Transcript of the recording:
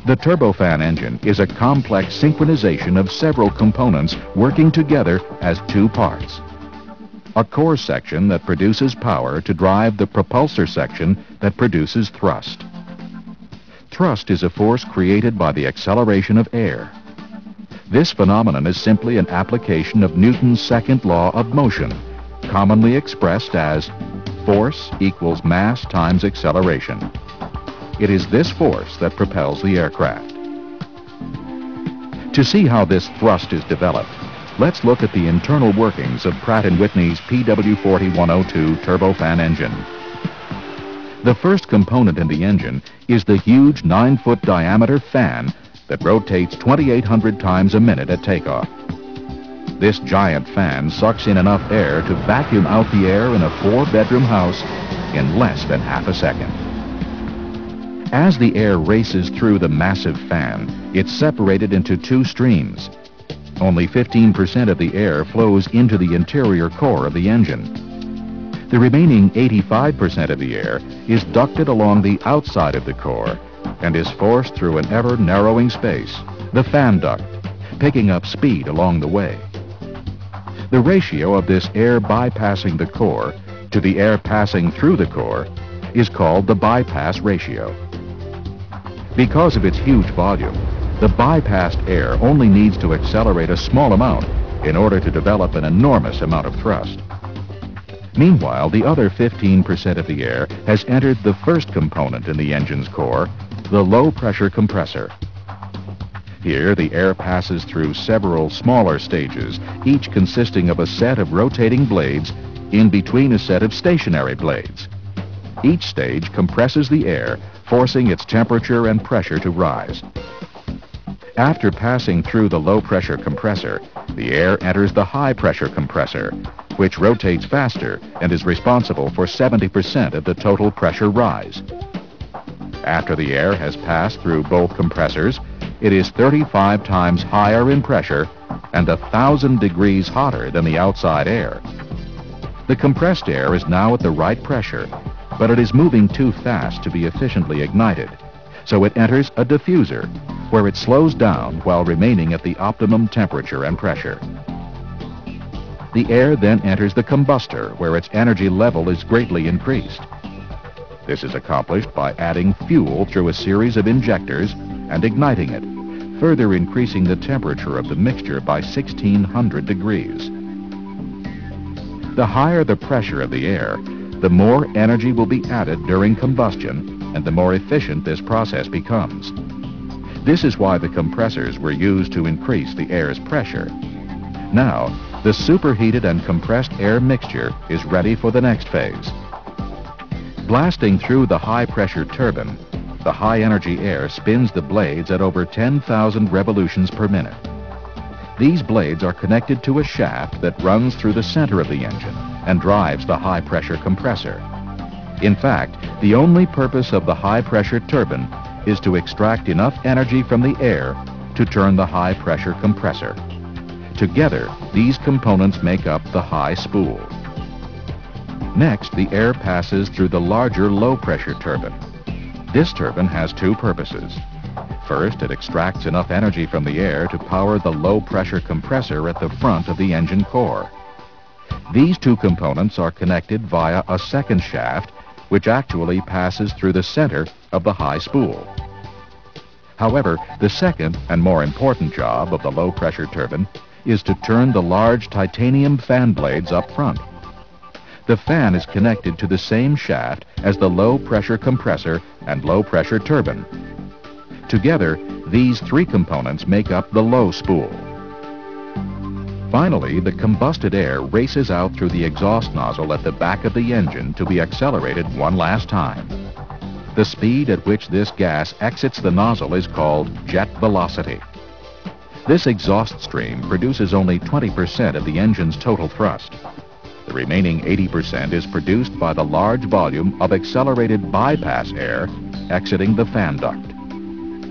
The turbofan engine is a complex synchronization of several components working together as two parts. A core section that produces power to drive the propulsor section that produces thrust. Thrust is a force created by the acceleration of air. This phenomenon is simply an application of Newton's second law of motion, commonly expressed as force equals mass times acceleration. It is this force that propels the aircraft. To see how this thrust is developed, let's look at the internal workings of Pratt & Whitney's PW40-102 turbofan engine. The first component in the engine is the huge 9-foot diameter fan that rotates 2,800 times a minute at takeoff. This giant fan sucks in enough air to vacuum out the air in a 4-bedroom house in less than half a second. As the air races through the massive fan, it's separated into two streams. Only 15% of the air flows into the interior core of the engine. The remaining 85% of the air is ducted along the outside of the core and is forced through an ever-narrowing space, the fan duct, picking up speed along the way. The ratio of this air bypassing the core to the air passing through the core is called the bypass ratio. Because of its huge volume, the bypassed air only needs to accelerate a small amount in order to develop an enormous amount of thrust. Meanwhile, the other 15% of the air has entered the first component in the engine's core, the low-pressure compressor. Here, the air passes through several smaller stages, each consisting of a set of rotating blades in between a set of stationary blades. Each stage compresses the air, forcing its temperature and pressure to rise. After passing through the low-pressure compressor, the air enters the high-pressure compressor, which rotates faster and is responsible for 70% of the total pressure rise. After the air has passed through both compressors, it is 35 times higher in pressure and 1,000 degrees hotter than the outside air. The compressed air is now at the right pressure, but it is moving too fast to be efficiently ignited, so it enters a diffuser, where it slows down while remaining at the optimum temperature and pressure. The air then enters the combustor, where its energy level is greatly increased. This is accomplished by adding fuel through a series of injectors and igniting it, further increasing the temperature of the mixture by 1,600 degrees. The higher the pressure of the air, the more energy will be added during combustion, and the more efficient this process becomes. This is why the compressors were used to increase the air's pressure. Now, the superheated and compressed air mixture is ready for the next phase. Blasting through the high-pressure turbine, the high-energy air spins the blades at over 10,000 revolutions per minute. These blades are connected to a shaft that runs through the center of the engine and drives the high-pressure compressor. In fact, the only purpose of the high-pressure turbine is to extract enough energy from the air to turn the high-pressure compressor. Together, these components make up the high spool. Next, the air passes through the larger low-pressure turbine. This turbine has two purposes. First, it extracts enough energy from the air to power the low-pressure compressor at the front of the engine core. These two components are connected via a second shaft, which actually passes through the center of the high spool. However, the second and more important job of the low-pressure turbine is to turn the large titanium fan blades up front. The fan is connected to the same shaft as the low-pressure compressor and low-pressure turbine. Together, these three components make up the low spool. Finally, the combusted air races out through the exhaust nozzle at the back of the engine to be accelerated one last time. The speed at which this gas exits the nozzle is called jet velocity. This exhaust stream produces only 20% of the engine's total thrust. The remaining 80% is produced by the large volume of accelerated bypass air exiting the fan duct.